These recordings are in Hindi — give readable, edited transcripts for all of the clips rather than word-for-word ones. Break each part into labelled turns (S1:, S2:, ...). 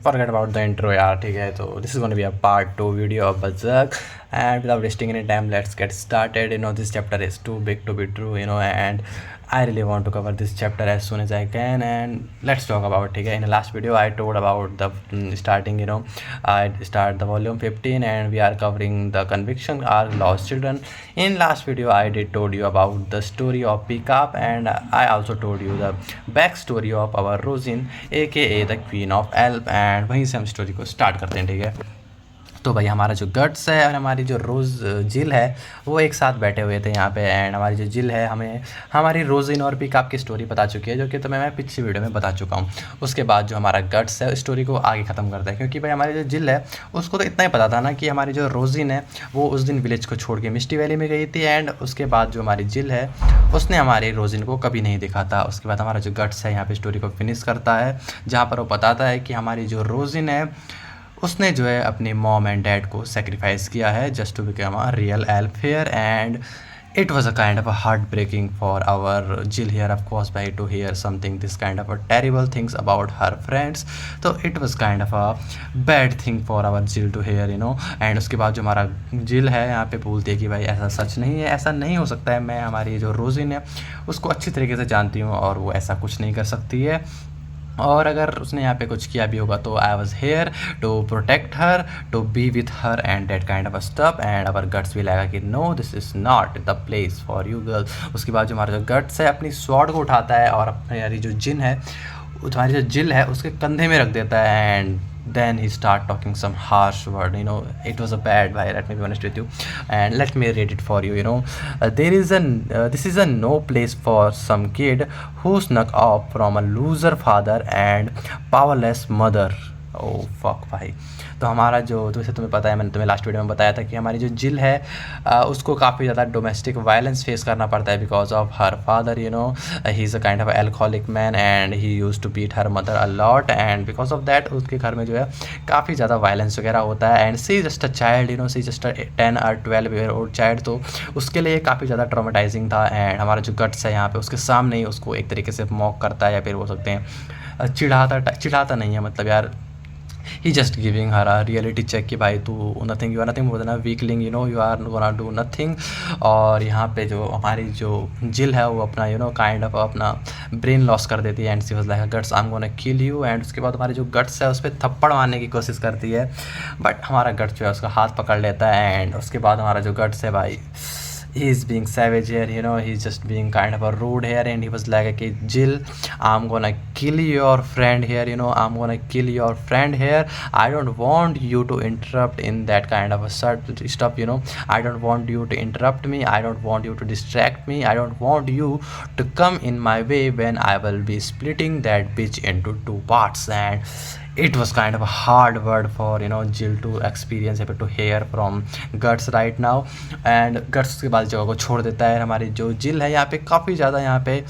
S1: Forget about the intro यार, ठीक है। तो this is going to be a part 2 video of Berserk, and without wasting any time, let's get started. This chapter is too big to be true, and I really want to cover this chapter as soon as I can, and let's talk about it, ठीक है। In the last video I told about the starting, I start the volume 15 and we are covering the conviction arc Lost Children. In last video I did told you about the story of Pickup, and I also told you the backstory of our Rosin aka the Queen of Elf, and वहीं से हम स्टोरी को स्टार्ट करते हैं, ठीक है। तो भाई हमारा जो गट्स है और हमारी जो जिल है वो एक साथ बैठे हुए थे यहाँ पे, एंड हमारी जो जिल है हमें हमारी रोजिन और पिकअप की स्टोरी बता चुकी है, जो कि मैं पिछली वीडियो में बता चुका हूँ। उसके बाद जो हमारा गट्स है स्टोरी को आगे ख़त्म करता है, क्योंकि भाई हमारी जो जिल है उसको तो इतना ही पता था ना कि हमारी जो रोजिन है वो उस दिन विलेज को छोड़ के मिस्टी वैली में गई थी, एंड उसके बाद जो हमारी जिल है उसने हमारी रोजिन को कभी नहीं देखा था। उसके बाद हमारा जो गट्स है यहाँ पे स्टोरी को फिनिश करता है, जहाँ पर वो बताता है कि हमारी जो रोजिन है उसने जो है अपने मॉम एंड डैड को सेक्रीफाइस किया है just to become a real elf here, and it was a kind of a heartbreaking for our Jill here, of course, by to hear something this kind of a terrible things about her friends. So it was kind of a bad thing for our Jill to hear, and उसके बाद जो हमारा जिल है यहाँ पे बोलती है कि भाई ऐसा सच नहीं है, ऐसा नहीं हो सकता है, मैं हमारी जो रोजिन है उसको अच्छी तरीके से जानती हूँ और वो ऐसा कुछ नहीं कर सकती है, और अगर उसने यहाँ पे कुछ किया भी होगा तो I was here to protect her, to be with her and that kind of stuff, and our Guts भी लगा कि no this is not the place for you girl. उसके बाद जो हमारा जो गट्स है अपनी स्वॉर्ड को उठाता है और हमारी जो जिन है हमारी जो जिल है उसके कंधे में रख देता है, and then he start talking some harsh word. It was a bad way, let me be honest with you, and let me read it for you. This is a no place for some kid who snuck off from a loser father and powerless mother. Oh fuck भाई। तो हमारा जो वैसे तुम्हें पता है, मैंने तुम्हें लास्ट वीडियो में बताया था कि हमारी जो जिल है उसको काफ़ी ज़्यादा डोमेस्टिक वायलेंस फेस करना पड़ता है because of her father, he is a kind of alcoholic man and he use to beat her mother a lot, and because of that उसके घर में जो है काफ़ी ज़्यादा वायलेंस वगैरह होता है, and she just a child, she just a 10 or 12 year old child, तो उसके लिए काफ़ी ज़्यादा ट्रॉमेटाइजिंग था। एंड हमारा जो गट्स है यहाँ पे उसके सामने ही उसको एक तरीके से मॉक करता है, या फिर बोल सकते हैं चिढ़ाता नहीं है, मतलब यार he just giving her a reality check कि भाई तू nothing, you are nothing more than a weakling, you are gonna do nothing. और यहाँ पे जो हमारी जो जिल है वो अपना काइंड ऑफ अपना ब्रेन लॉस कर देती है, and she was like guts I am gonna kill you, and उसके बाद हमारी जो गट्स है उस पर थप्पड़ मारने की कोशिश करती है, बट हमारा गट्स जो है उसका हाथ पकड़ लेता है, एंड उसके बाद हमारा जो गट्स है भाई he is being savage here, he's just being kind of a rude here, and he was like, okay Jill, I'm gonna kill your friend here, I'm gonna kill your friend here, I don't want you to interrupt in that kind of a stuff, I don't want you to interrupt me, I don't want you to distract me, I don't want you to come in my way when I will be splitting that bitch into 2 parts, and it was kind of a hard word for Jill to experience, to hear from Guts right now, and Guts के बाद जगह को छोड़ देता है। हमारी जो जिल है यहाँ पे काफ़ी ज़्यादा यहाँ पे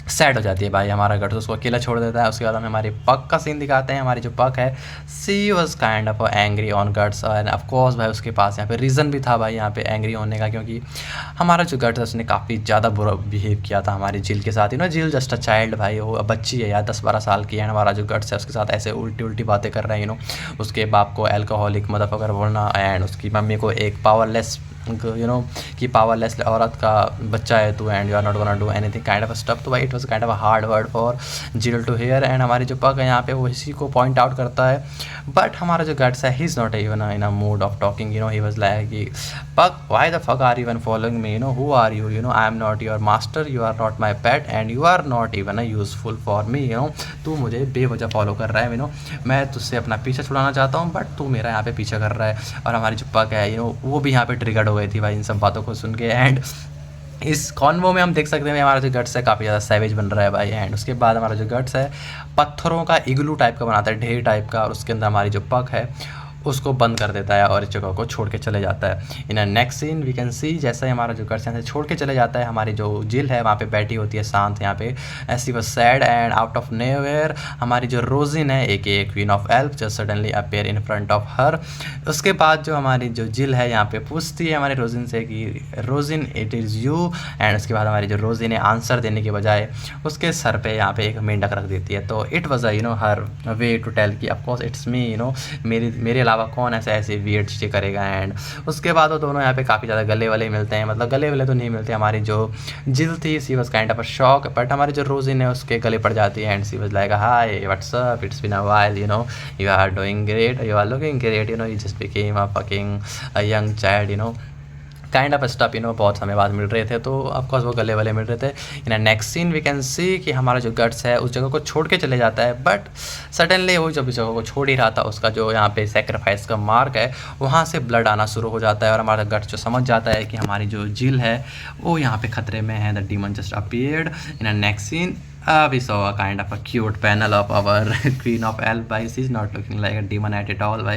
S1: सैड हो जाती है भाई, हमारा गट्स उसको अकेला छोड़ देता है। उसके बाद हमें हमारी पक का सीन दिखाते हैं। हमारी जो पक है she was kind of angry on Guts, and of course भाई उसके पास यहाँ पे रीज़न भी था भाई यहाँ पे एंग्री होने का, क्योंकि हमारा जो गट्स है उसने काफ़ी ज़्यादा बुरा बिहेव किया था हमारी जिल के साथ। जिल जस्ट अ चाइल्ड भाई, वो बच्ची है यार 10-12 साल की है। हमारा जो गट्स है उसके साथ ऐसे उल्टी बातें कर रहे हैं, उसके बाप को एल्कोहलिक मदरफकर बोलना, एंड उसकी मम्मी को एक पावरलेस कि पावरलेस औरत का बच्चा है तू, and you are not gonna do anything kind of stuff. तो भाई it was kind of a hard word for Jill to hear, and हमारी जो पक है यहाँ पे वो इसी को पॉइंट आउट करता है, बट हमारा जो गट्स है he is not even in a mood of talking, he was like कि Puck why the fuck are even following me, who are you, I am not your master, you are not my pet, and you are not even a useful for me, तू मुझे बेवजह फॉलो कर रहा है, मैं तुझसे अपना पीछा छुड़ाना चाहता हूँ बट तू मेरा यहाँ पे पीछा कर रहा है। और हमारी जो पक है वो भी यहाँ पे ट्रिगर्ड हो गई थी भाई इन सब बातों को सुन के, एंड इस कॉन्वो में हम देख सकते हैं हमारा जो गट्स है काफ़ी ज़्यादा सैवेज बन रहा है भाई। एंड उसके बाद हमारा जो गट्स है पत्थरों का इग्लू टाइप का बनाता है, ढेर टाइप का, और उसके अंदर हमारी जो पक है उसको बंद कर देता है और इस जगह को छोड़ के चले जाता है। In a next scene we can see जैसा ही हमारा जो गर्स यहाँ से छोड़ के चले जाता है, हमारी जो जिल है वहाँ पे बैठी होती है शांत यहाँ पे, ऐसी was sad and out of nowhere हमारी जो रोजिन है एक queen of elf just suddenly appear in front of हर। उसके बाद जो हमारी जो जिल है यहाँ पे पूछती है हमारी रोजिन से कि rosin it is you, and उसके बाद हमारी जो रोजिन है आंसर देने के बजाय उसके सर पे यहाँ पे एक मेंढक रख देती है। तो it was her way to tell कि ऑफकोर्स इट्स मी, मेरे अलावा कौन ऐसे वियर्ड चीज़ें करेगा। एंड उसके बाद वो दोनों यहाँ पे काफ़ी ज़्यादा गले वाले मिलते हैं, मतलब गले वाले तो नहीं मिलते, हमारी जो जिल थी she was kind of a shock, but हमारी जो रोजिन है उसके गले पड़ जाती है and she was like hi what's up, it's been a while, you are doing great, you are looking great, you just became a fucking a young child, kind of stuff, बहुत समय बाद मिल रहे थे, तो ऑफकोर्स वो गले वाले मिल रहे थे। In next scene we can see कि हमारा जो गट्स है उस जगह को छोड़ के चले जाता है, बट सडनली वो जब इस जगह को छोड़ ही रहा था उसका जो यहाँ पे सेक्रीफाइस का मार्क है वहाँ से ब्लड आना शुरू हो जाता है और हमारा गट्स जो समझ जाता है कि हमारी जो जिल है वो यहाँ पे खतरे में है। The demon just appeared in next scene. We saw a kind of a cute panel of our Queen of Elf. By she's not looking like a demon at it all. By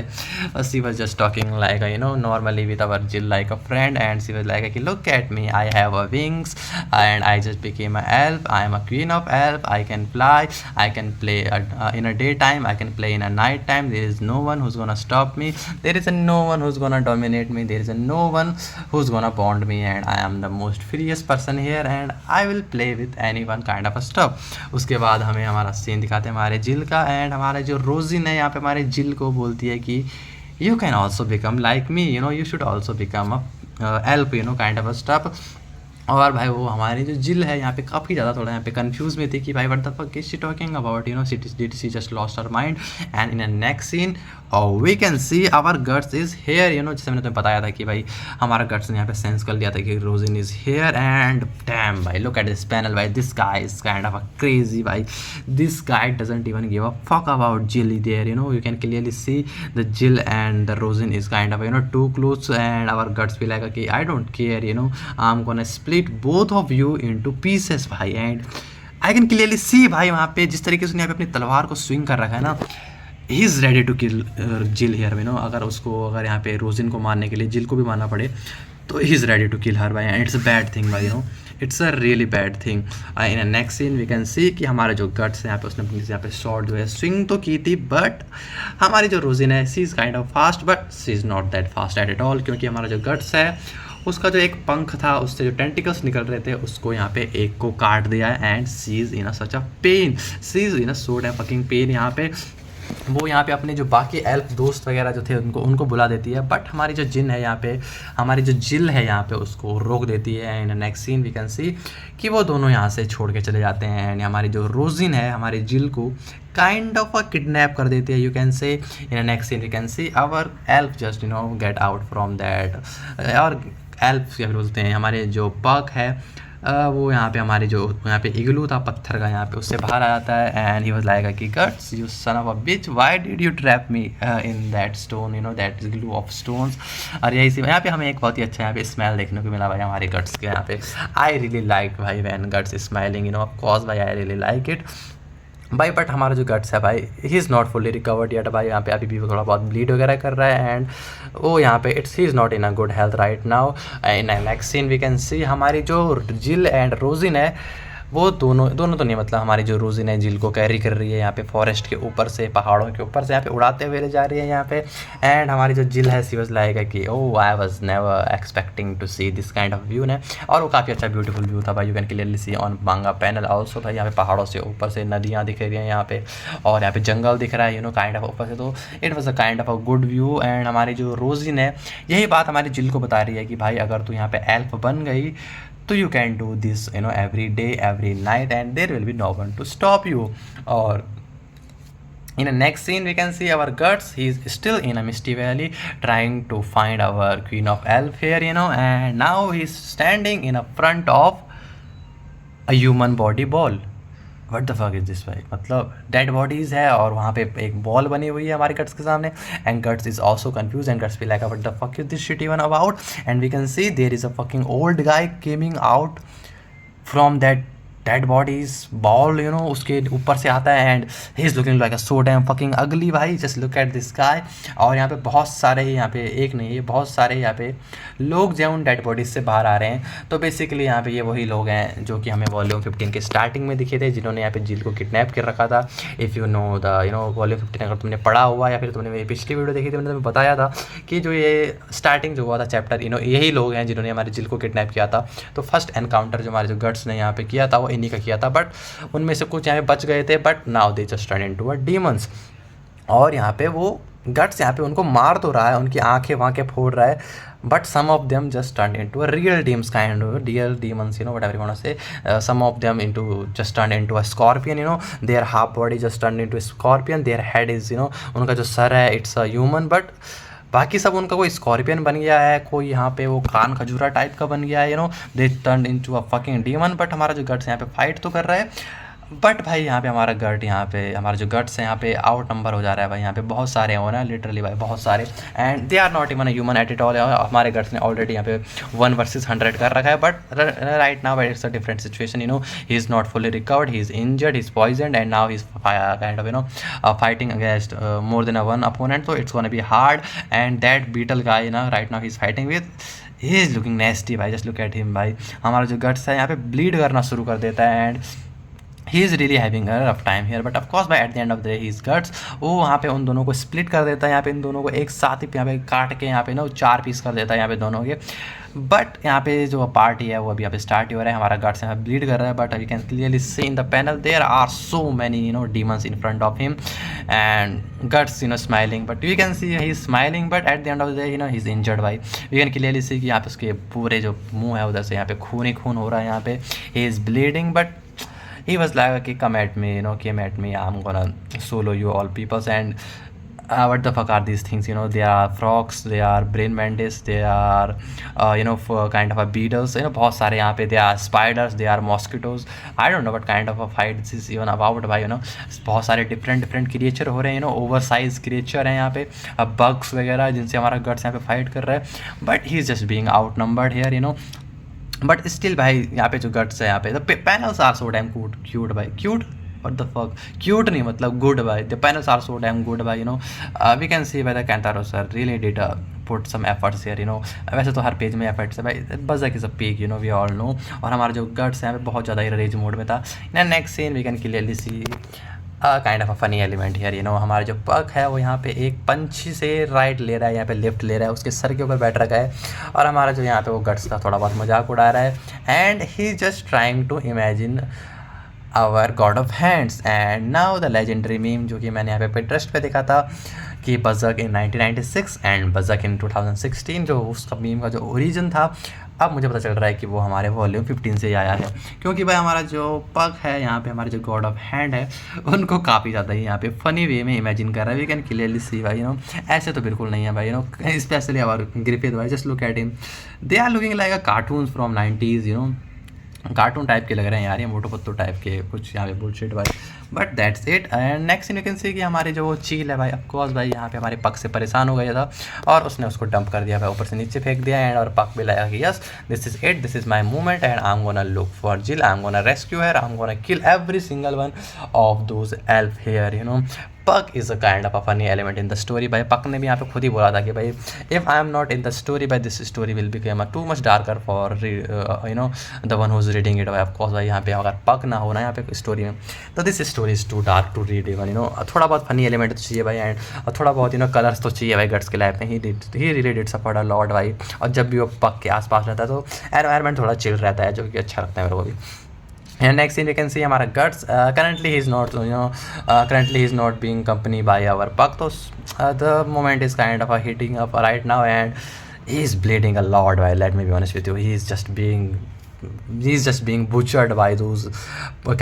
S1: she was just talking like normally with our Jill like a friend, and she was like, look at me, I have a wings, and I just became an elf. I am a Queen of Elf. I can fly. I can play in a daytime. I can play in a night time. There is no one who's gonna stop me. There is no one who's gonna dominate me. There is no one who's gonna bond me, and I am the most freest person here, and I will play with anyone kind of a stuff. उसके बाद हमें हमारा सीन दिखाते हैं हमारे जिल का, एंड हमारे जो रोजिन है यहाँ पे हमारे जिल को बोलती है कि you can also become like me, you should also become a elf, kind of a stuff. और भाई वो हमारी जो जिल है यहाँ पे काफ़ी ज़्यादा थोड़ा यहाँ पे कंफ्यूज में थी कि भाई what the fuck is she talking about, did she just lost her mind. And in a next scene we can see our Guts is here, जैसे मैंने तुम्हें बताया था कि भाई हमारा गट्स ने यहाँ पे सेंस कर लिया था कि Rosine is here, and damn भाई लुक एट दिस पैनल भाई, this guy is kind of a crazy भाई, this guy doesn't even give a fuck about Jill there, you can clearly see the Jill and the Rosine is kind of too close, and our Guts be like कि I don't care, I am gonna split both of you into pieces भाई। And I can clearly see भाई वहाँ पे जिस तरीके से यहाँ पे अपनी तलवार को स्विंग कर रखा है ना, he is ready to kill Jill here, अगर यहाँ पे रोजिन को मारने के लिए जिल को भी मारना पड़े तो he is ready to kill her भाई, and it's a bad thing भाई, it's a really bad thing. In next scene we can see कि हमारे जो गट्स यहाँ पे उसने अपनी यहाँ पे शॉट जो है स्विंग तो की थी, बट हमारी जो रोजिन है she is kind of fast, but she is not that fast at all, क्योंकि हमारा जो गट्स है उसका जो एक पंख था उससे जो टेंटिकल्स निकल रहे थे उसको यहाँ पे एक को काट दिया है, and she is in a such a pain, she is in a so damn fucking pain. यहाँ पे वो यहाँ पे अपने जो बाकी एल्फ दोस्त वगैरह जो थे उनको बुला देती है, बट हमारी जो जिन है यहाँ पे हमारी जो जिल है यहाँ पे उसको रोक देती है। In next scene we can see कि वो दोनों यहाँ से छोड़ के चले जाते हैं, एंड हमारी जो रोजिन है हमारी जिल को काइंड ऑफ अ किडनैप कर देती है, you can say. In next scene we can see our elf just get out from that, और एल्फ क्या बोलते हैं हमारे जो पक है वो यहाँ पे हमारे जो यहाँ पे इग्लू था पत्थर का यहाँ पे उससे बाहर आ जाता है, एंड ही वाज लाइक कि Guts you son of a bitch why did you trap me in that stone, that igloo of stones. और यही सी यहाँ पे हमें एक बहुत ही अच्छा यहाँ पे स्मेल देखने को मिला भाई हमारे गट्स के यहाँ पे। आई रियली लाइक भाई when guts smiling, of course भाई आई रियली लाइक इट भाई। बट हमारा जो गट्स है भाई he is not fully recovered yet भाई, यहाँ पे अभी भी वो थोड़ा बहुत ब्लीड वगैरह कर रहा है, एंड वो यहाँ पे he is not in a good health right now. In next scene we can see हमारी जो जिल एंड रोजिन है वो दोनों तो नहीं, मतलब हमारी जो रोजिन है जिल को कैरी कर रही है यहाँ पे फॉरेस्ट के ऊपर से, पहाड़ों के ऊपर से यहाँ पे उड़ाते हुए ले जा रही है यहाँ पे, एंड हमारी जो जिल है सी वाज लाइक कि oh I was never expecting to see this kind of view ने। और वो काफ़ी अच्छा ब्यूटीफुल व्यू था भाई, you can clearly see on manga panel also भाई, यहाँ पे पहाड़ों से ऊपर से नदियाँ दिख रही हैं यहाँ पे, और यहाँ पे जंगल दिख रहा है काइंड ऑफ ऊपर से, तो it was a kind of a good view. And हमारी जो रोजिन है यही बात हमारी जिल को बता रही है कि भाई अगर तू यहाँ पे एल्फ बन गई तो you can do this every day every night and there will be no one to stop you. Or in the next scene we can see our guts, he is still in a misty valley trying to find our queen of elf here, and now he's standing in a front of a human body ball. What the fuck is this भाई, मतलब डेड बॉडीज़ है और वहाँ पे एक बॉल बनी हुई है हमारे गट्स के सामने, and Guts is also confuse and Guts be like what the fuck is this shit even about. And we can see there is a fucking old guy coming out from that dead bodies ball उसके ऊपर से आता है and he is looking like a so damn fucking ugly भाई, just look at this guy. और यहाँ पे बहुत सारे यहाँ पे एक नहीं है बहुत सारे यहाँ पे लोग जो हैं उन डेड बॉडीज से बाहर आ रहे हैं। तो बेसिकली यहाँ पे ये वही लोग हैं जो कि हमें वॉल्यूम 15 के स्टार्टिंग में दिखे थे, जिन्होंने यहाँ पे जिल को किडनैप कर रखा था। If you know the volume 15 अगर तुमने पढ़ा हुआ या फिर तुमने मेरी पिछली वीडियो देखी थी, मैंने तुम्हें बताया था कि जो ये स्टार्टिंग जो हुआ था चैप्टर, यही लोग हैं जिन्होंने हमारे जिल को किडनैप किया था। तो फर्स्ट एनकाउंटर जो हमारे जो गट्स ने यहाँ पे किया था वो इन्हीं का किया था, बट उनमें से कुछ यहाँ पे बच गए थे, but now they just turn into a demons. और यहाँ पे वो गट्स यहाँ पे उनको मार तो रहा है, उनकी आंखें वाँखें फोड़ रहा है, but some of them just turned into a real demons, kind of real demons, whatever you want to say. Some of them into just turned into a scorpion, their half body just turned into a scorpion, their head is उनका जो सर है it's a human, but बाकी सब उनका कोई स्कॉर्पियन बन गया है, कोई यहाँ पे वो कान खजूरा टाइप का बन गया है, they turn into a fucking demon. But हमारा जो गट्स यहाँ पे फाइट तो कर रहा है, बट भाई यहाँ पे हमारा गट यहाँ पे हमारा जो गट्स है यहाँ पे आउट नंबर हो जा रहा है भाई। यहाँ पे बहुत सारे हो रहे हैं लिटरली भाई, बहुत सारे, and they are not even human at it all. हमारे गट्स ने ऑलरेडी यहाँ पे 1 versus 100 कर रखा है, but right now it's a different situation, he is not fully recovered, he is injured, he is poisoned, and now he is kind of fighting against more than one opponent. तो it's gonna be hard, and that beetle guy right now he is fighting with, he is looking नेस्टी भाई, जस्ट लुक एट हिम भाई। हमारा जो गट्स है यहाँ पे ब्लीड करना शुरू कर देता है, and he is really having a rough time here, but of course by eight the end of the day he is guts. वो वहाँ पे उन दोनों को स्प्लिट कर देता है, यहाँ पे इन दोनों को एक साथ ही यहाँ पे काट के यहाँ पे 4 पीस कर देता है यहाँ पे दोनों के। बट यहाँ पे जो पार्टी है वो अभी यहाँ पे स्टार्ट ही हो रहा है, हमारा गट्स यहाँ पे ब्लीड कर रहा है, but we can clearly see in the panel there are so many demons in front of him, and Guts smiling, but we can see he is smiling, but at the end of the day he is injured भाई। वी कैन क्लियरली सी कि यहाँ पे उसके पूरे जो मुँह है उधर से यहाँ पे खून ही खून हो रहा है, यहाँ पे he is bleeding, but he was like, come at me, came at me, I'm gonna solo you all peoples, and what the fuck are these things, they are frogs, they are brain mantis, they are kind of a beetles, बहुत सारे यहाँ पे, they are spiders, they are mosquitoes, I don't know what kind of a fight this is even about भाई, बहुत सारे डिफरेंट क्रिएचर हो रहे हैं, ओवर साइज क्रिएचर हैं यहाँ पे, बग्स वगैरह जिनसे हमारा गट्स यहाँ पे फाइट कर रहा है, but he is just being outnumbered here, but still भाई यहाँ पे जो गट्स है यहाँ पे, the panels are so damn cute भाई, cute what the fuck, cute नहीं मतलब गुड भाई, the panels are so damn good भाई, we can see by the Kentaro sir really did put some efforts here, वैसे तो हर पेज में एफर्ट्स है भाई, बज़क is a peak, we all know. और हमारा जो गट्स है यहाँ पे बहुत ज़्यादा रेज मोड में था। Next scene we can clearly see kind of a funny element here, हमारा जो पग है वो यहाँ पे एक पंछी से राइट ले रहा है, यहाँ पे लेफ्ट ले रहा है, उसके सर के ऊपर बैठ रखा है, और हमारा जो यहाँ पे वो गट्स का थोड़ा बहुत मजाक उड़ा रहा है, and he just trying to imagine our god of hands. And now the legendary meme जो कि मैंने यहाँ पे पिंटरेस्ट पे देखा था कि बज़क इन 1996 एंड बज़क इन 2016, जो उसका मीम का जो ओरिजिन था, अब मुझे पता चल रहा है कि वो हमारे वॉल्यूम 15 से ही आया है, क्योंकि भाई हमारा जो पग है यहाँ पे, हमारे जो गॉड ऑफ हैंड है, उनको काफ़ी ज़्यादा ही यहाँ पे फ़नी वे में इमेजिन कर रहा है। वी कैन क्लियरली सी भाई, ऐसे तो बिल्कुल नहीं है भाई, स्पेशली आवर ग्रिफिथ भाई, just look at him, they are looking like a cartoons from 90s, cartoon type के लग रहे हैं यार, ये मोटू पत्तू टाइप के कुछ यहाँ पे बुलशिट भाई, but that's it. And next you can see कि हमारे जो वो चील है भाई, ऑफकोर्स भाई यहाँ पे हमारे पग से परेशान हो गया था, और उसने उसको डंप कर दिया भाई, ऊपर से नीचे फेंक दिया, एंड और पग भी लगा कि yes this is it, this is my movement, and I am gonna look for Jill, I am gonna rescue her, I am gonna kill every single one of those elf here, Puck is a kind of a funny element in the story भाई। पग ने भी यहाँ पे खुद ही बोला था कि भाई if I am not in the story भाई, this story will become too much darker for the one who's reading it भाई। ऑफकोर्स भाई यहाँ पे अगर पग ना होना यहाँ पे स्टोरी में, तो this story is too dark to read even, थोड़ा बहुत फनी एलिमेंट तो चाहिए भाई, एंड थोड़ा बहुत कलर्स तो चाहिए भाई गट्स के लाइफ में, he really did suffer a lot भाई। और जब भी वो पग के आसपास रहता है तो एनवायरनमेंट थोड़ा चिल रहता है, जो कि अच्छा लगता है मेरे को भी। And next thing we can see हमारा guts, currently he is not currently he is not being accompanied by our pug, so the moment is kind of heating up right now, and he is bleeding a lot भाई, let me be honest with you, he is just being butchered by those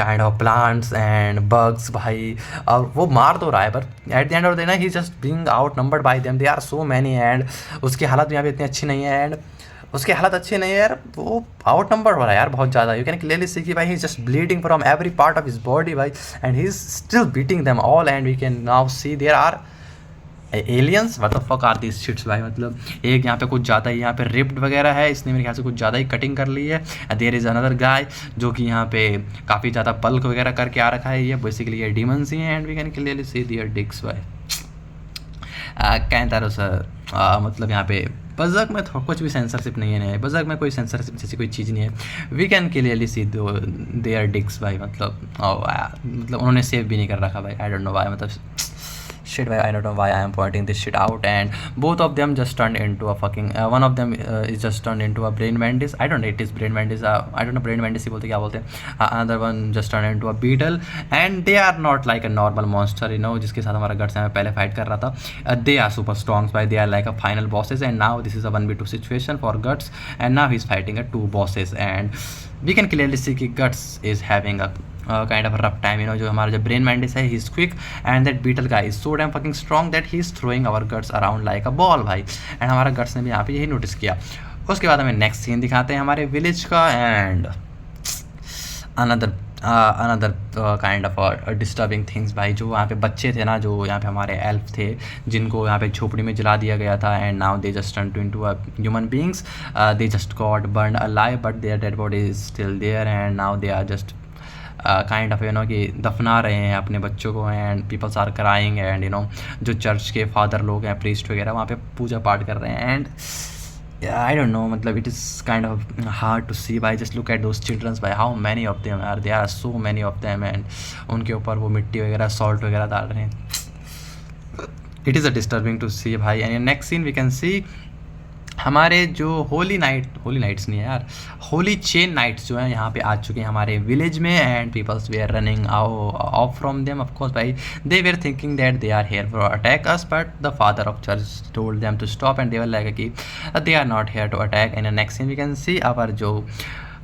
S1: kind of plants and bugs भाई, और वो मार तो रहा है, पर at the end of the day ना he is just being outnumbered by them, they are so many, and उसकी हालत भी यहाँ पे इतनी अच्छी नहीं है, एंड उसकी हालत अच्छी नहीं है यार, वो आउट नंबर हो रहा है यार बहुत ज़्यादा। यू कैन क्लियरली सी कि भाई he is just bleeding from every part of his body भाई, and he is still beating them all, and we can now see there are aliens what the fuck are this shits भाई, मतलब एक यहाँ पे कुछ ज़्यादा ही यहाँ पे रिप्ड वगैरह है, इसने मेरे ख्याल से कुछ ज़्यादा ही कटिंग कर ली है। देयर इज़ अनदर गाय जो कि यहाँ पे काफ़ी ज़्यादा बल्क वगैरह करके आ रखा है, ये बेसिकली ये डीमंस ही हैं and we can clearly see their dicks भाई। कहता रहो सर, मतलब यहाँ पे बजक में तो कुछ भी सेंसरशिप नहीं है, बजक में कोई सेंसरशिप जैसी कोई चीज़ नहीं है। We can clearly see their dicks भाई, मतलब उन्होंने सेव भी नहीं कर रखा भाई, आई डोंट नो व्हाई, मतलब shit why I don't know why I am pointing this shit out, and both of them just turned into a fucking one of them is just turned into a brain mantis. I don't know, it is brain mantis, I don't know brain mantis ही बोलते क्या बोलते हैं, another one just turned into a beetle and they are not like a normal monster, you know, जिसके साथ हमारा गट्स में पहले फाइट कर रहा था। they are super strong by, they are like a final bosses and now this is a 1v2 situation for guts and now he's fighting a 2 bosses and we can clearly see कि guts is having a kind of a rough time, you know। जो हमारा जो ब्रेन मैंडिस है he is quick and that beetle guy is so damn fucking strong that he is throwing our Guts around like a ball भाई, एंड हमारा गट्स ने भी यहाँ पे यही नोटिस किया। उसके बाद हमें नेक्स्ट सीन दिखाते हैं हमारे विलेज का and another kind of disturbing things भाई। जो वहाँ पे बच्चे थे ना, जो यहाँ पे हमारे एल्फ थे जिनको यहाँ पे झोपड़ी में जला दिया गया था and now they just turn to into a human beings, they just got burned alive but their dead body is still there and now they are just kind of you know कि दफना रहे हैं अपने बच्चों को and peoples are crying and you know जो चर्च के फादर लोग हैं, प्रीस्ट वगैरह वहाँ पे पूजा पाठ कर रहे हैं एंड आई डोंट नो, मतलब it is kind of hard to see भाई। Just look at those childrens भाई, how many of them are, they are so many of them and उनके ऊपर वो मिट्टी वगैरह सॉल्ट वगैरह डाल रहे हैं। It is a disturbing to see भाई। And next scene we can see हमारे जो होली नाइट्स नहीं है यार, होली चेन नाइट्स जो है यहाँ पे आ चुके हैं हमारे विलेज में एंड पीपल्स वे are running of from them. Of course भाई they were thinking that they are here for attack us but the father of church told them to stop and they were like कि they are not here to attack. And next scene we can see our जो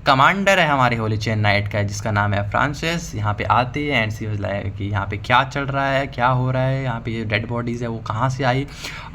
S1: कमांडर है हमारे होली चेन नाइट का जिसका नाम है फ्रांसिस, यहाँ पे आती है एंड सी वाज लाइक कि यहाँ पे क्या चल रहा है, क्या हो रहा है, यहाँ पे ये डेड बॉडीज़ है वो कहाँ से आई,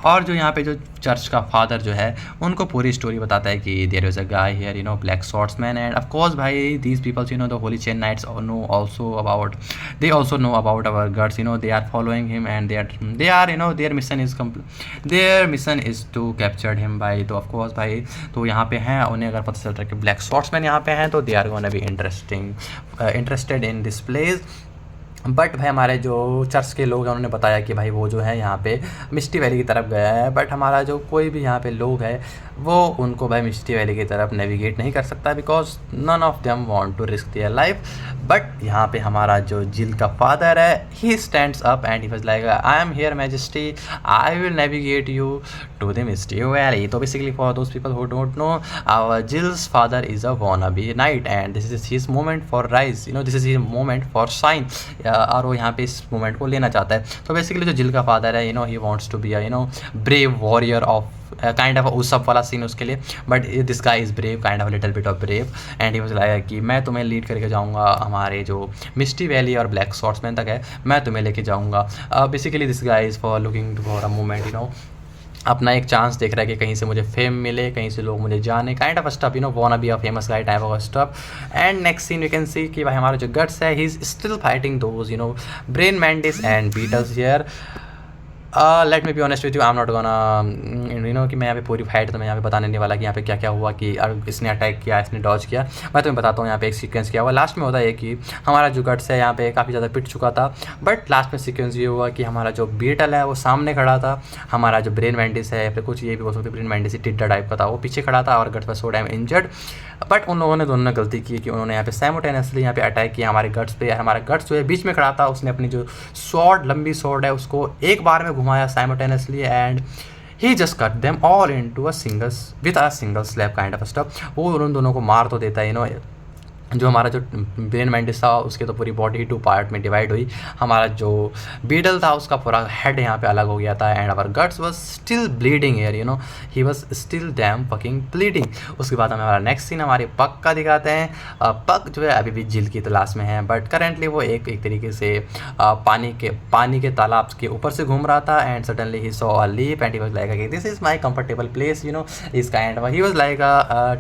S1: और जो यहाँ पे जो चर्च का फादर जो है उनको पूरी स्टोरी बताता है कि there is a guy here you know black swordsman and of course भाई these peoples you know the holy chain knights know also about our Guts, you know they are following him and they are you know their mission is to capture him भाई। तो ऑफ कोर्स भाई तो यहाँ पे हैं, उन्हें अगर पता चलता है कि ब्लैक स्वॉर्ड्समैन यहाँ पे हैं तो they are gonna be interested in this place. But भाई हमारे जो चर्च के लोग हैं उन्होंने बताया कि भाई वो जो है यहाँ पे मिस्टी वैली की तरफ गया है, बट हमारा जो कोई भी यहाँ पे लोग है वो उनको भाई मिस्टी वैली की तरफ नेविगेट नहीं कर सकता because none of them want to risk their life. But यहाँ पे हमारा जो जिल का फादर है he stands up and he was like I am here majesty, I will navigate you to the misty valley. तो basically for those people who don't know our Jill's father is a wannabe knight and this is his moment for rise, you know this is his moment for shine, और वो यहाँ पे इस मोमेंट को लेना चाहता है। तो बेसिकली जो जिल का फादर है you know he wants to be a you know brave warrior of kind of उस सब वाला सीन उसके लिए, but this guy is brave kind of little bit of brave and he was like कि मैं तुम्हें लीड करके जाऊँगा हमारे जो मिस्टी वैली और ब्लैक स्वॉर्ड्समैन तक है, मैं तुम्हें लेके जाऊँगा। Basically this guy is for looking for a moment, you know अपना एक चांस देख रहा है कि कहीं से मुझे फेम मिले, कहीं से लोग मुझे जाने, kind of stuff, you know wanna be a famous guy type of stuff. And next scene you can see कि भाई हमारा जो गट्स है he is still fighting those you know brain mantis and beetles here. Let me be honest with you, I am not gonna you know कि मैं यहाँ पे पूरी फाइट तो मैं यहाँ पे बताने नहीं वाला कि यहाँ पे क्या क्या हुआ कि इसने अटैक किया, इसने डॉज किया। मैं तुम्हें बताता हूँ यहाँ पे एक सीक्वेंस क्या हुआ। लास्ट में होता है कि हमारा जो गट्स है यहाँ पे काफ़ी ज़्यादा पिट चुका था, बट लास्ट में सीक्वेंस ये हुआ कि हमारा जो बीटल है वो सामने खड़ा था, हमारा जो ब्रेन मैंडिस है या फिर कुछ ये भी बोल सकते ब्रेन मैंडिस टिड्डा टाइप का था वो पीछे खड़ा था और गट्स पर सो टाइम इंजर्ड। बट उन लोगों ने दोनों ने गलती की कि उन्होंने यहाँ पे साइमल्टेनियसली यहाँ पे अटैक किया हमारे गट्स पे। हमारा गट्स जो है बीच में खड़ा था, उसने अपनी जो स्वॉर्ड लंबी स्वॉर्ड है उसको एक बार में घुमाया simultaneously and he just cut them all into a single slab kind of stuff. वो उन दोनों को मार तो देता है, यू नो जो हमारा जो ब्रेन मैंडिस था उसके तो पूरी बॉडी 2 पार्ट में डिवाइड हुई, हमारा जो बीटल था उसका पूरा हेड यहाँ पे अलग हो गया था and our Guts was still bleeding here, you know he was still damn fucking bleeding. उसके बाद हमें हमारा नेक्स्ट सीन हमारे पक का दिखाते हैं। पक जो है अभी भी जिल की तलाश में है, बट करेंटली वो एक तरीके से पानी के तालाब के ऊपर से घूम रहा था and suddenly he saw a leaf and he was like this is my comfortable place, you know इस kind of he was like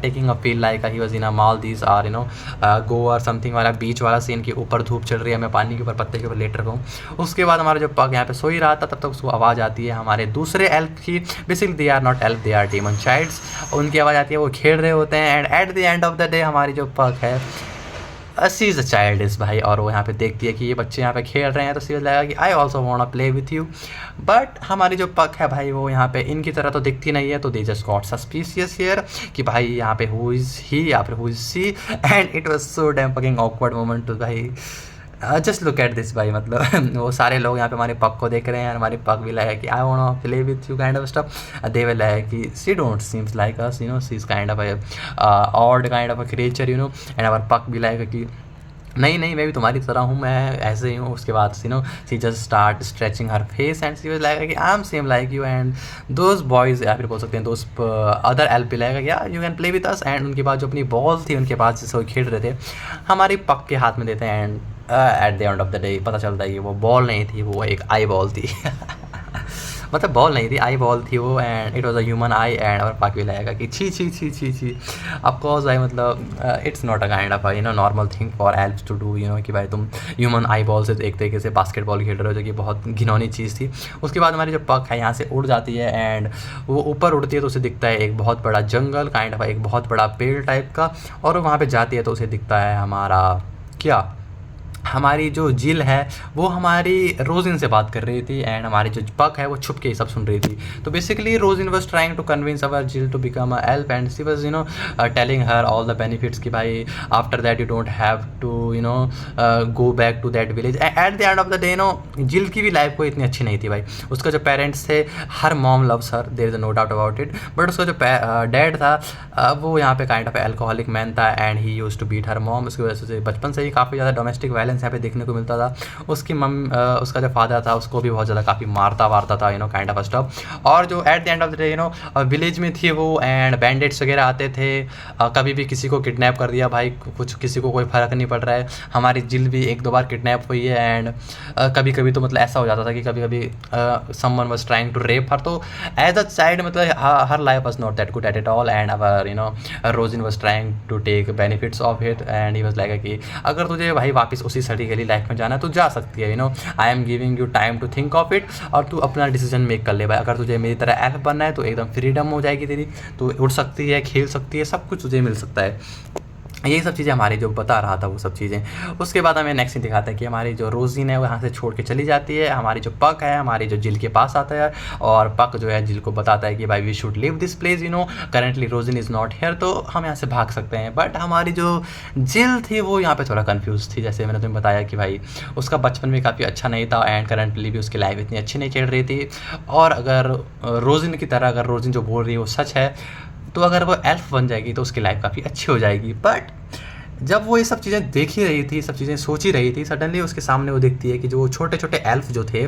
S1: taking a feel like he was in a Maldives or you know Goa और समथिंग वाला बीच वाला सीन कि ऊपर धूप चल रही है, मैं पानी के ऊपर पत्ते के ऊपर लेट रखा हूँ। उसके बाद हमारा जो पग यहाँ पे सो ही रहा था, तब तक उसको आवाज़ आती है हमारे दूसरे एल्फ की। Basically they are not elf, they are demon childs. उनकी आवाज़ आती है, वो खेल रहे होते हैं। And at the end of the day हमारी जो पग है, she is a child is भाई, और वो यहाँ पे देखती है कि ये बच्चे यहाँ पे खेल रहे हैं, तो सी लगेगा कि I also want play with you. But हमारी जो पग है भाई, वो यहाँ पे इनकी तरह तो दिखती नहीं है, तो they just got suspicious here कि भाई यहाँ पे हु इज़ ही या फिर who is she. And it was so damn fucking awkward moment to भाई, जस्ट लुक एट दिस भाई। मतलब वो सारे लोग यहाँ पे हमारे पग को देख रहे हैं, हमारी पग भी लाइक कि I want play with you kind of stuff. They will like कि she don't seems like us, you know, she is kind of odd kind of a creature, you know. And our Puck भी लाइक कि नहीं नहीं, मैं भी तुम्हारी तरह हूँ, मैं ऐसे ही हूँ। उसके बाद she no she just start stretching her face and she was like कि I am same like you. And those boys, या फिर बोल सकते हैं दोज अदर एल्प भी लाइक या you can play with us. And उनके पास जो अपनी बॉल थी, उनके पास जिससे वो खेल रहे थे, हमारी पग के हाथ में देते हैं। And at the end of the day पता चलता है कि वो बॉल नहीं थी, वो एक आई बॉल थी। मतलब बॉल नहीं थी, आई बॉल थी वो। And it was a human I. And और पाक भी लगेगा कि छी छी छी छी छी। ऑफकोर्स भाई, मतलब it's not a kind of you know normal thing for elves to do, you know, कि भाई तुम ह्यूमन आई बॉल से एक तरीके से बास्केटबॉल खेल रहे हो, जो कि बहुत घिनौनी चीज़ थी। उसके बाद हमारी जो पग है यहाँ से उड़ जाती है। एंड वो ऊपर उड़ती है तो उसे दिखता है एक बहुत बड़ा जंगल काइंड ऑफ, एक बहुत बड़ा पेड़ टाइप का। और वहाँ पर जाती है तो उसे दिखता है हमारा क्या, हमारी जो जिल है वो हमारी रोजिन से बात कर रही थी। एंड हमारी जो पग है वो छुप के ये सब सुन रही थी। तो basically Rosine was trying to convince our Jill to become a elf. And she was, you know, telling her all the benefits कि भाई after that you don't have to, you know, go back to that village. At the end of the day, no, Jill की भी लाइफ को इतनी अच्छी नहीं थी भाई। उसका जो पेरेंट्स थे, her mom loves her, there is no doubt about it. But उसका जो डैड था, वो यहाँ पे काइंड ऑफ एल्कोहलिक मैन था। And he use to beat her mom. उसकी वजह से बचपन से ही काफ़ी ज़्यादा डोमेस्टिक वायलेंस यहाँ पे देखने को मिलता था। उसकी उसका जो फादर था उसको भी बहुत ज़्यादा काफ़ी मारता वारता था, you know, kind of stuff. और जो eight the end of the day, you know, village में थी वो। एंड बैंडेट्स वगैरह आते थे, कभी भी किसी को किडनैप कर दिया भाई, कुछ किसी को कोई फ़र्क नहीं पड़ रहा है। हमारी जिल भी 1-2 बार किडनैप हुई है। एंड कभी कभी तो मतलब ऐसा हो जाता था कि कभी कभी someone was trying to rape her. तो एज अ चाइल्ड मतलब her life was not that good at it all. And our, you know, Rosine was trying to take benefits of it. And he was like कि अगर तुझे भाई वापस उसी सड़ी गली लाइफ में जाना है तो जा सकती है, you know, I am giving you time to think of it. और तू अपना डिसीजन मेक कर ले भाई। अगर तुझे मेरी तरह एल्फ बनना है तो एकदम फ्रीडम हो जाएगी तेरी, तो उड़ सकती है, खेल सकती है, सब कुछ तुझे मिल सकता है। यही सब चीज़ें हमारी जो बता रहा था वो सब चीज़ें। उसके बाद हमें नेक्स्ट सीन दिखाता है कि हमारी जो रोजिन है वो यहाँ से छोड़ के चली जाती है। हमारी जो पग है हमारी जो जिल के पास आता है, और पग जो है जिल को बताता है कि भाई we should leave this place, you know, currently Rosine is not here, तो हम यहाँ से भाग सकते हैं। बट हमारी जो जिल थी वो यहाँ पे थोड़ा कंफ्यूज थी। जैसे मैंने तुम्हें बताया कि भाई उसका बचपन भी काफ़ी अच्छा नहीं था। एंड करेंटली भी उसकी लाइफ इतनी अच्छी नहीं चल रही थी। और अगर रोजिन की तरह, अगर रोजिन जो बोल रही है वो सच है, तो अगर वो एल्फ बन जाएगी तो उसकी लाइफ काफ़ी अच्छी हो जाएगी। बट जब वो ये सब चीज़ें देख ही रही थी, सब चीज़ें सोच ही रही थी, सडनली उसके सामने वो देखती है कि जो छोटे छोटे एल्फ जो थे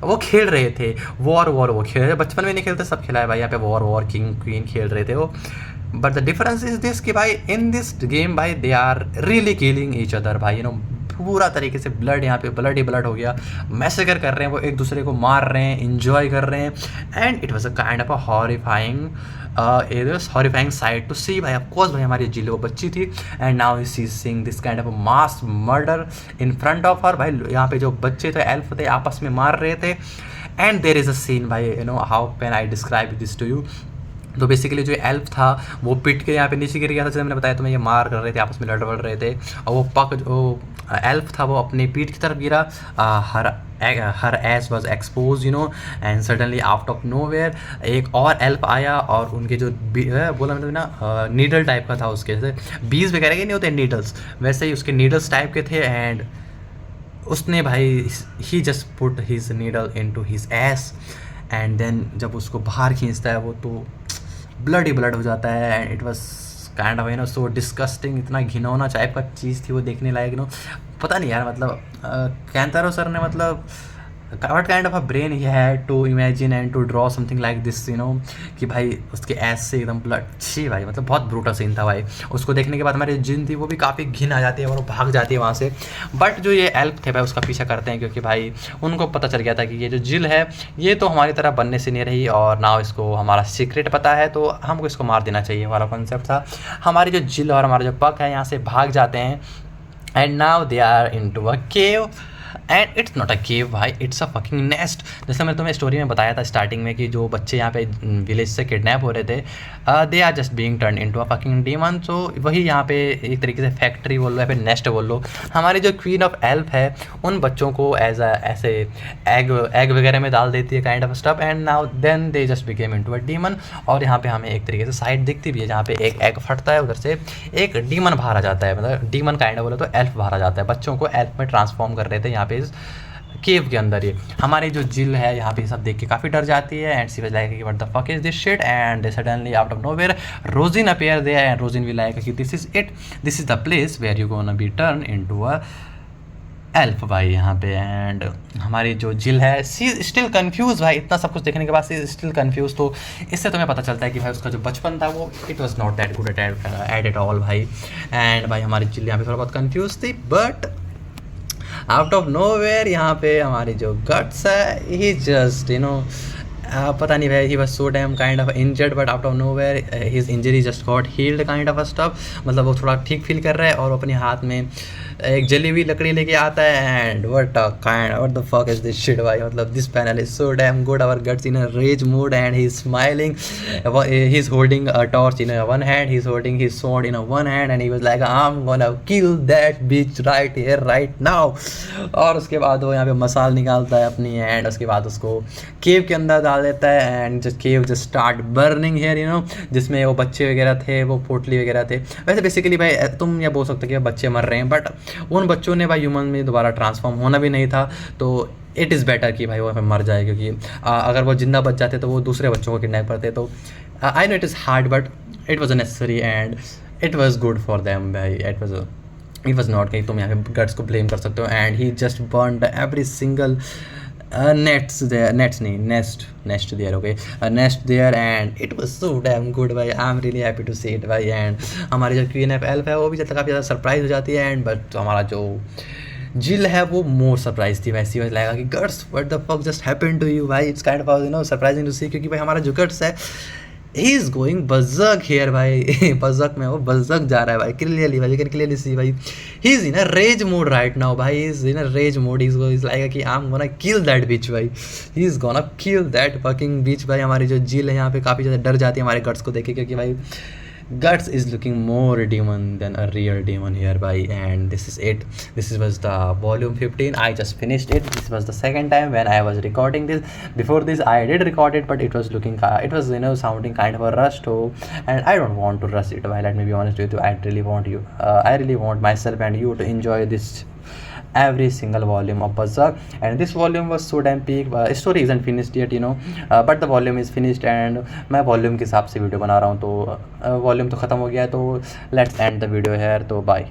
S1: वो खेल रहे थे वॉर वो खेल रहे थे। बचपन में नहीं खेलते, सब खेला है भाई, यहाँ पे वॉर किंग क्वीन खेल रहे थे वो। But the difference is this कि भाई इन दिस गेम भाई they are really killing each other भाई, यू नो, पूरा तरीके से ब्लड, यहाँ पे ब्लड ही ब्लड हो गया। मैसेकर कर रहे हैं, वो एक दूसरे को मार रहे हैं, इंजॉय कर रहे हैं। And it was a kind of a horrifying horrifying sight to see भाई। ऑफकोर्स भाई हमारी जिल वो बच्ची थी। And now she is seeing this kind of a mass murder in front of her भाई। यहाँ पे जो बच्चे थे एल्फ थे आपस में मार रहे थे। And there is a scene भाई, you know, how can I describe this to you. तो बेसिकली जो एल्फ था वो पिट के यहाँ पे नीचे गिर गया था, जैसे मैंने बताया तुम्हें, ये मार कर रहे थे, आपस में लड़ बढ़ रहे थे। और वो पक जो एल्फ था वो अपनी पीठ की तरफ गिरा। Her ass was exposed, you know. And suddenly out of no where एक और एल्फ आया, और उनके जो बोला मतलब ना नीडल टाइप का था, उसके जैसे बीज वगैरह के नहीं होते नीडल्स, वैसे ही उसके नीडल्स टाइप के थे। एंड उसने भाई ही just put his needle in to his ass. And then जब उसको बाहर खींचता है वो, तो ब्लड ही ब्लड हो जाता है। And it was kind of, you no, so disgusting, इतना घिनौना टाइप का चीज़ थी वो, देखने लायक, नो, पता नहीं यार, मतलब कैंतारो सर ने मतलब what kind of a brain he had to imagine and to draw something like this, you know, कि भाई उसके ऐस से एकदम ब्लड छी भाई, मतलब बहुत ब्रूटल सीन था भाई। उसको देखने के बाद हमारी जिन थी वो भी काफ़ी घिन आ जाती है और वो भाग जाती है वहाँ से। बट जो ये एल्फ थे भाई उसका पीछा करते हैं, क्योंकि भाई उनको पता चल गया था कि ये जो जिल है ये तो हमारी तरह बनने से नहीं रही, और ना इसको हमारा सीक्रेट पता है, तो हमको इसको मार देना चाहिए वाला कॉन्सेप्ट था। हमारी जो जिल और हमारा जो पक है यहाँ से भाग जाते हैं, and now they are in to a cave, and it's not a cave भाई, इट्स अ फकिंग नेस्ट। जैसे मैंने तुम्हें स्टोरी में बताया था स्टार्टिंग में कि जो बच्चे यहाँ पे विलेज से किडनैप हो रहे थे, they are just being turn into a fucking demon. So वही यहाँ पे एक तरीके से फैक्ट्री बोल लो या फिर नेस्ट बोल लो। हमारी जो क्वीन ऑफ एल्फ है उन बच्चों को एज अ ऐसे एग वगैरह में डाल देती है kind of stuff, and now then they just became into a demon. और यहाँ पे हमें एक तरीके से साइड दिखती भी है जहाँ पे एक एग फटता है, उधर से एक डीमन बाहर आ जाता है, मतलब डीमन काइंड ऑफ बोलो तो एल्फ बाहर आ जाता है। बच्चों को एल्फ में ट्रांसफॉर्म कर रहे थे यहाँ पे इस केव के अंदर। ये हमारी जो जिल है यहाँ पे सब देख के काफ़ी डर जाती है, एंड सी वाज लाइक कि what the fuck is this shit, and they suddenly out of nowhere Rosine appear there, and Rosine भी लाइक कि this is it, this is the place where you gonna be turn into a elf भाई यहाँ पे। एंड हमारी जो जिल है सी स्टिल कन्फ्यूज भाई, इतना सब कुछ देखने के बाद सी स्टिल कन्फ्यूज। तो इससे तुम्हें पता चलता है कि भाई उसका जो बचपन था वो it was not that good at all भाई। एंड भाई हमारी जिल यहाँ पे थोड़ा बहुत कन्फ्यूज थी, बट आउट ऑफ नोवेयर यहाँ पे हमारी जो गट्स है ही जस्ट यू नो पता नहीं भाई, he was so damn kind of injured, but out of nowhere his injury just got healed kind of a stuff. मतलब वो थोड़ा ठीक फील कर रहा है और वो अपने हाथ में एक जली हुई लकड़ी लेके आता है, and what the fuck is this shit भाई। मतलब this panel is so damn good, our Guts in a rage mood and he is smiling, he is holding a torch in one hand, he is holding his sword in one hand, and he was like I am gonna kill that bitch right here right now. और उसके बाद वो यहाँ पे मसाल निकालता है अपनी, एंड उसके बाद उसको केव के अंदर डाल देता है, and just cave just start burning here you no, जिसमें वो बच्चे वगैरह थे, वो पोटली वगैरह थे। वैसे बेसिकली भाई तुम ये बोल सकते हो कि बच्चे मर रहे हैं, बट उन बच्चों ने भाई ह्यूमन में दोबारा ट्रांसफॉर्म होना भी नहीं था, तो इट इज़ बेटर कि भाई वो मर जाए, क्योंकि अगर वो जिंदा बच जाते तो वो दूसरे बच्चों को किडनैप करते। तो I know it is hard, but it was necessary and it was good for them भाई। इट वॉज नॉट कि तुम यहाँ पे गट्स को ब्लेम कर सकते हो। And he just burned every single nest there, okay, a nest there, and it was so damn good भाई। I'm really happy to see it भाई। and हमारी जो क्वीन ऑफ एल्फ है वो भी काफ़ी ज़्यादा सरप्राइज हो जाती है, एंड बट हमारा जो जिल है वो मोर सरप्राइज थी वैसी लगेगा कि Guts what the fuck just happened to you भाई। It's kind of you know surprising to see, क्योंकि भाई हमारा जो गट्स है he is going berserk here भाई। बज़क में वो बज़क जा रहा है भाई, क्लियरली भाई, यू कैन क्लियरली सी भाई he is in a rage mode right now भाई, is in a rage mode, is like कि I am gonna kill that bitch भाई, he is gonna kill that fucking bitch भाई। हमारी जो जिल है यहाँ पे काफ़ी ज़्यादा डर जाती है हमारे गट्स को देखे, क्योंकि भाई Guts is looking more demon than a real demon here by, and this is it. This was the volume 15. I just finished it. This was the second time when I was recording this. Before this I did record it, but it was looking it was you know sounding kind of a rush. So and I don't want to rush it. Why, let me be honest with you, I really want myself and you to enjoy this every single volume of Berserk. And this volume was so damn peak. Story isn't finished yet, you know, but the volume is finished, and मैं volume के हिसाब से वीडियो बना रहा हूँ, तो volume तो ख़त्म हो गया है, तो let's end the video here, तो bye.